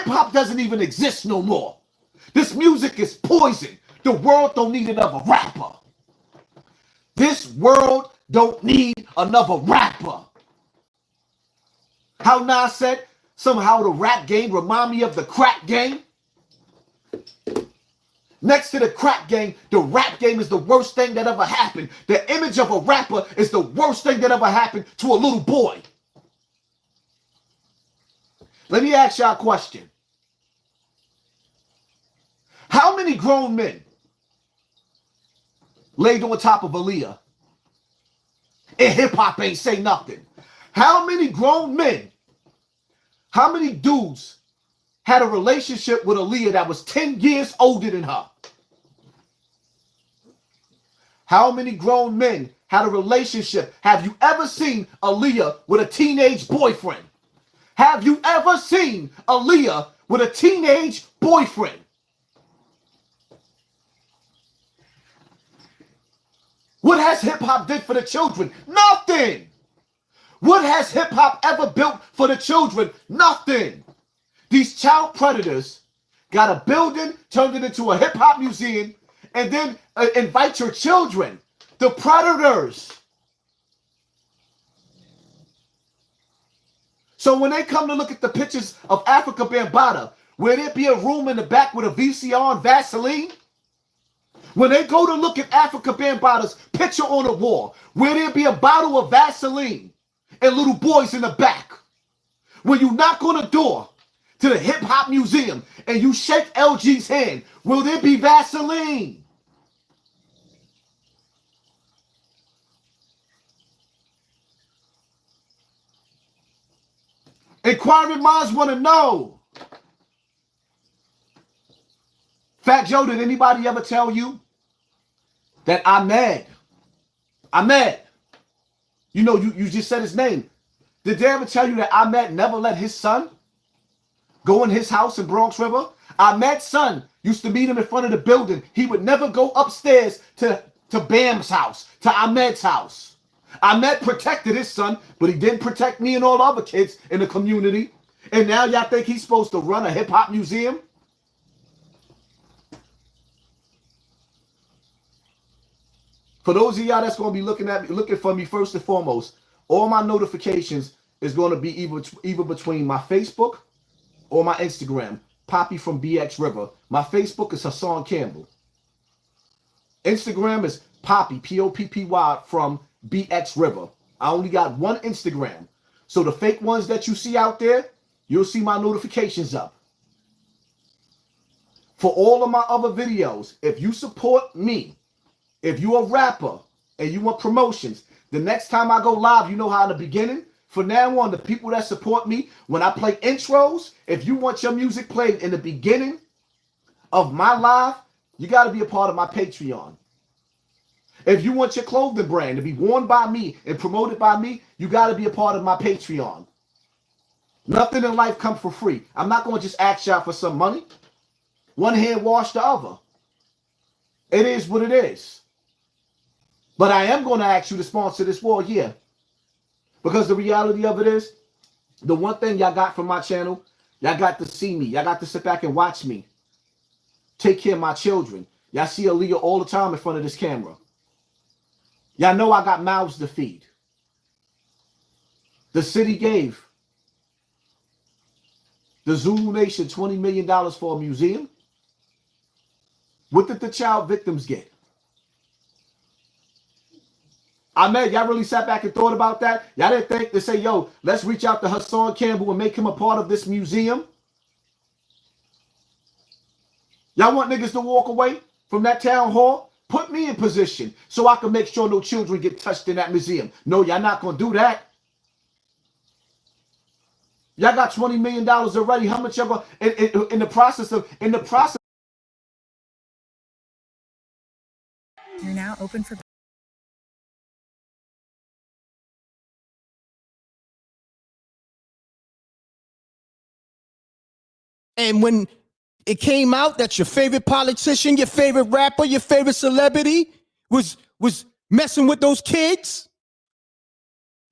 Hip hop doesn't even exist no more. This music is poison. The world don't need another rapper. This world don't need another rapper. How Nas said, somehow the rap game remind me of the crack game. Next to the crack game, the rap game is the worst thing that ever happened. The image of a rapper is the worst thing that ever happened to a little boy. Let me ask y'all a question. How many grown men laid on top of Aaliyah and hip-hop ain't say nothing? How many grown men, how many dudes had a relationship with Aaliyah that was 10 years older than her? How many grown men had a relationship? Have you ever seen Aaliyah with a teenage boyfriend? Have you ever seen Aaliyah with a teenage boyfriend? What has hip-hop did for the children? Nothing. What has hip-hop ever built for the children? Nothing. These child predators got a building, turned it into a hip-hop museum, and then invite your children, the predators. So when they come to look at the pictures of Africa Bambaataa, will there be a room in the back with a VCR and Vaseline? When they go to look at Africa Bambaataa's picture on the wall, will there be a bottle of Vaseline and little boys in the back? When you knock on the door to the hip hop museum and you shake LG's hand, will there be Vaseline? Inquiring minds want to know. Fat Joe, did anybody ever tell you that Ahmed, you know, you just said his name. Did they ever tell you that Ahmed never let his son go in his house in Bronx River? Ahmed's son used to meet him in front of the building. He would never go upstairs to Bam's house, to Ahmed's house. Ahmed protected his son, but he didn't protect me and all the other kids in the community. And now y'all think he's supposed to run a hip-hop museum? For those of y'all that's going to be looking for me first and foremost, all my notifications is going to be either between my Facebook or my Instagram, Poppy from BX River. My Facebook is Hassan Campbell. Instagram is Poppy, Poppy from BX River. I only got one Instagram. So the fake ones that you see out there, you'll see my notifications up. For all of my other videos, if you support me, if you're a rapper and you want promotions, the next time I go live, you know how in the beginning, from now on, the people that support me, when I play intros, if you want your music played in the beginning of my live, you got to be a part of my Patreon. If you want your clothing brand to be worn by me and promoted by me, you got to be a part of my Patreon. Nothing in life comes for free. I'm not going to just ask y'all for some money. One hand wash the other. It is what it is. But I am going to ask you to sponsor this war here. Because the reality of it is, the one thing y'all got from my channel, y'all got to see me. Y'all got to sit back and watch me. Take care of my children. Y'all see Aaliyah all the time in front of this camera. Y'all know I got mouths to feed. The city gave the Zulu Nation $20 million for a museum. What did the child victims get? Ahmed, y'all really sat back and thought about that? Y'all didn't think to say, yo, let's reach out to Hassan Campbell and make him a part of this museum? Y'all want niggas to walk away from that town hall? Put me in position so I can make sure no children get touched in that museum. No, y'all not going to do that. Y'all got $20 million already. How much y'all going in the process? You're now open for. And when it came out that your favorite politician, your favorite rapper, your favorite celebrity was messing with those kids,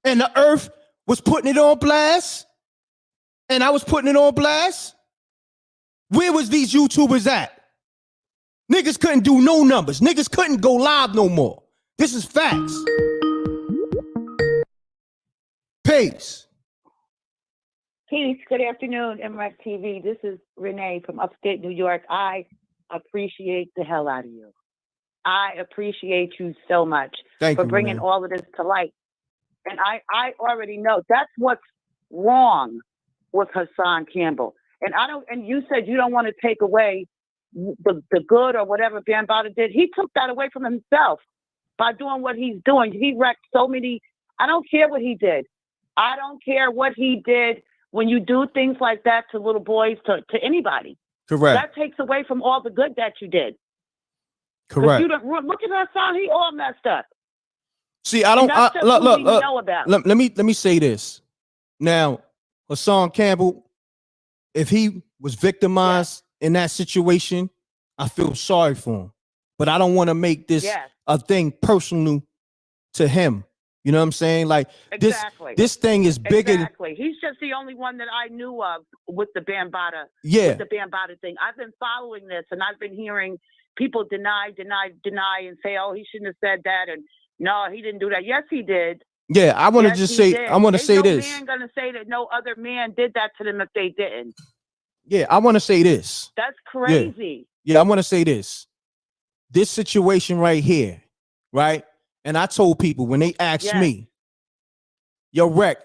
and the earth was putting it on blast, and I was putting it on blast, Where was these YouTubers at? Niggas couldn't do no numbers. Niggas couldn't go live no more. This is facts. Peace. Peace. Good afternoon, MREC TV. This is Renee from upstate New York. I appreciate the hell out of you. I appreciate you so much for bringing all of this to light. And I already know that's what's wrong with Hassan Campbell. And you said you don't want to take away the good or whatever Bambaataa did. He took that away from himself by doing what he's doing. He wrecked so many. I don't care what he did. I don't care what he did. When you do things like that to little boys, to anybody, correct, that takes away from all the good that you did. Correct. You don't look at Hassan; he all messed up. See, I don't. Look. Let me say this. Now, Hassan Campbell, if he was victimized in that situation, I feel sorry for him. But I don't want to make this a thing personal to him. You know what I'm saying? Like exactly. This thing is bigger. Exactly. He's just the only one that I knew of with the Bambaataa. Yeah. With the Bambaataa thing. I've been following this, and I've been hearing people deny, and say, "Oh, he shouldn't have said that," and no, he didn't do that. Yes, he did. Yeah, I want to just say, I want to say this. No man gonna say that no other man did that to them if they didn't. Yeah, I want to say this. That's crazy. Yeah, I want to say this. This situation right here, right? And I told people when they asked me, yo, Rec,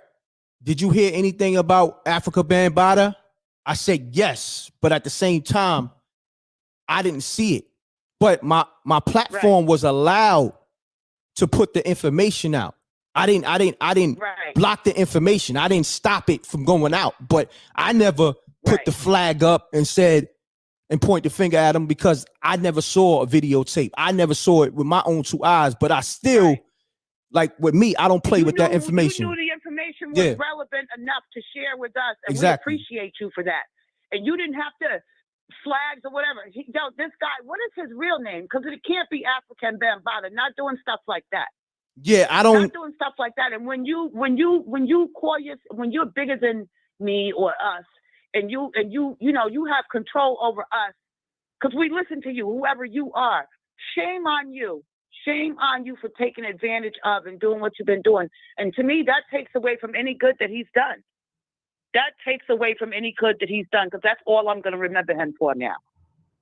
did you hear anything about Africa Bambaataa? I said yes, but at the same time, I didn't see it. But my platform was allowed to put the information out. I didn't block the information. I didn't stop it from going out. But I never put the flag up and said and point the finger at him because I never saw a videotape. I never saw it with my own two eyes, but I still, like with me, I don't play with that information. You knew the information was relevant enough to share with us, and we appreciate you for that. And you didn't have to flags or whatever. This guy, what is his real name? Because it can't be African Bambaataa, not doing stuff like that. Yeah, I don't. Not doing stuff like that. And when you're bigger than me or us, and you have control over us because we listen to you, whoever you are. Shame on you. Shame on you for taking advantage of and doing what you've been doing. And to me, that takes away from any good that he's done. That takes away from any good that he's done because that's all I'm going to remember him for now.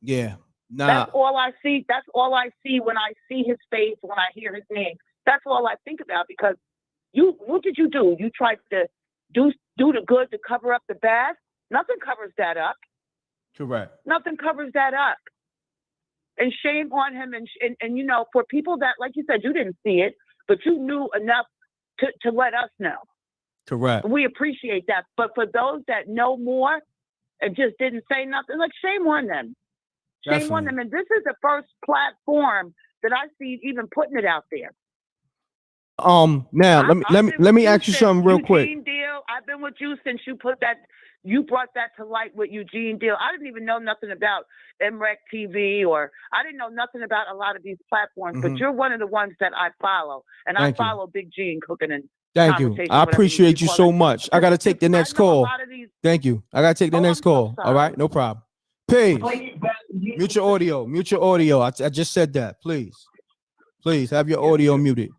Yeah. Nah. That's all I see. That's all I see when I see his face, when I hear his name. That's all I think about because what did you do? You tried to do the good to cover up the bad. Nothing covers that up. Correct. Nothing covers that up. And shame on him. And for people that, like you said, you didn't see it, but you knew enough to let us know. Correct. We appreciate that. But for those that know more and just didn't say nothing, like shame on them. Shame on them. And this is the first platform that I see even putting it out there. Now let me ask you something real quick. Deal, I've been with you since you brought that to light with Eugene Deal. I didn't even know nothing about MREC TV or I didn't know nothing about a lot of these platforms, but you're one of the ones that I follow. And I follow Big G and Cooking and Thank you. I appreciate you so much. I got to take the next call. Thank you. I got to take the next call. All right. No problem. Peace. Mute your audio. Mute your audio. I just said that. Please. Please have your audio muted.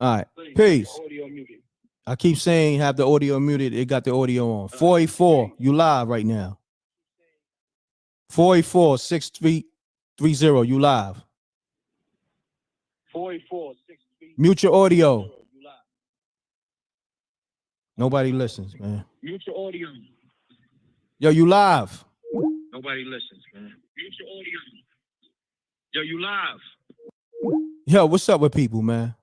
All right. Peace. I keep saying have the audio muted. It got the audio on. 484. You live right now. 484-6330. You live. 484-6330. Mute your audio. Nobody listens, man. Mute your audio. Yo, you live. Nobody listens, man. Mute your audio. Yo, you live. Yo, what's up with people, man?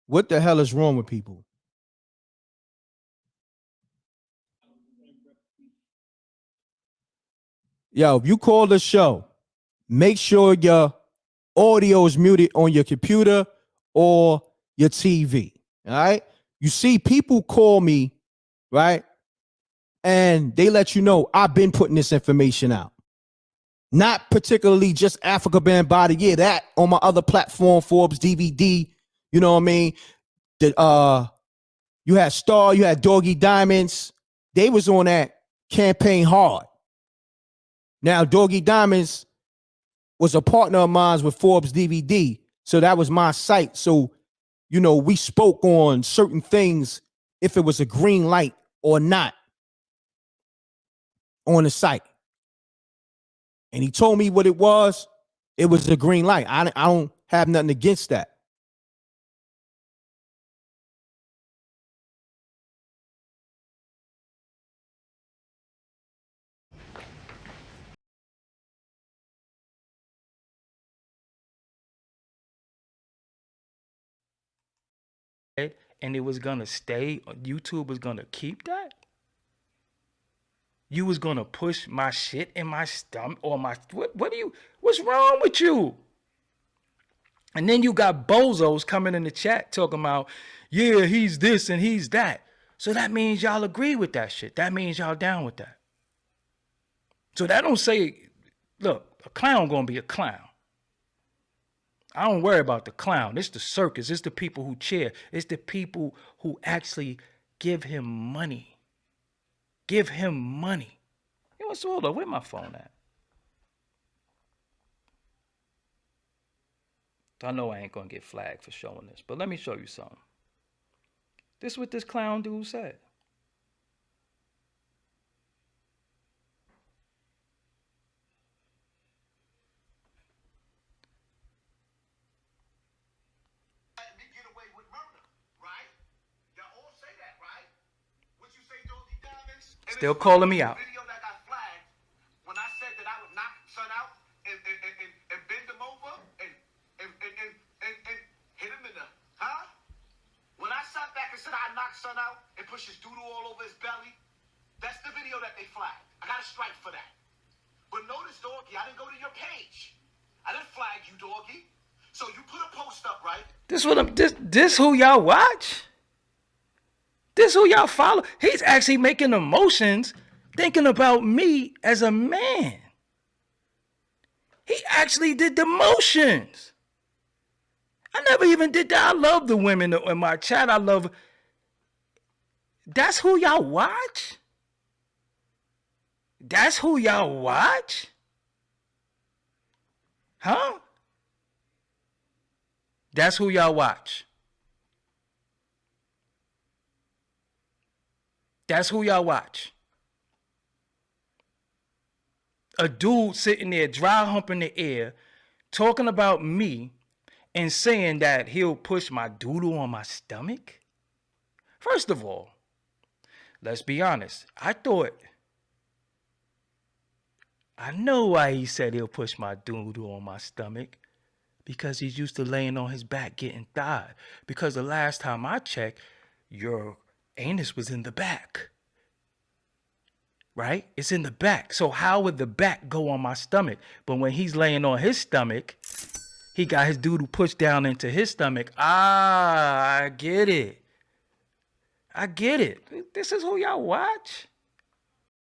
What the hell is wrong with people? Yo, if you call the show, make sure your audio is muted on your computer or your TV. All right. You see, people call me, right? And they let you know I've been putting this information out. Not particularly just Africa Bambaataa. Yeah, that on my other platform, Forbes DVD. You know what I mean? You had Star, you had Doggie Diamonds, They was on that campaign hard. Now, Doggie Diamonds was a partner of mine with Forbes DVD. So that was my site. So, you know, we spoke on certain things, if it was a green light or not on the site. And he told me what it was. It was a green light. I don't have nothing against that. And it was gonna stay, YouTube was gonna keep that? You was gonna push my shit in my stomach or my, what's wrong with you? And then you got bozos coming in the chat talking about, yeah, he's this and he's that. So that means y'all agree with that shit. That means y'all down with that. So that don't say, look, a clown gonna be a clown. I don't worry about the clown. It's the circus. It's the people who cheer. It's the people who actually give him money. Give him money. You know, so hold on, where my phone at? I know I ain't gonna get flagged for showing this, but let me show you something. This is what this clown dude said. Still calling me out. Video that got flagged when I said that I would knock son out and bend him over and hit him in the, huh? When I sat back and said I knocked son out and pushed his doodle all over his belly, that's the video that they flagged. I got a strike for that. But notice, Doggie, I didn't go to your page. I didn't flag you, Doggie. So you put a post up, right? This who y'all watch? This who y'all follow? He's actually making emotions, thinking about me as a man. He actually did the motions. I never even did that. I love the women in my chat. I love. That's who y'all watch? That's who y'all watch? Huh? That's who y'all watch. That's who y'all watch. A dude sitting there dry humping the air, talking about me and saying that he'll push my doodle on my stomach? First of all, let's be honest. I know why he said he'll push my doodle on my stomach. Because he's used to laying on his back getting thigh. Because the last time I checked, your anus was in the back. Right? It's in the back. So how would the back go on my stomach? But when he's laying on his stomach, he got his doodle pushed down into his stomach. I get it. I get it. This is who y'all watch?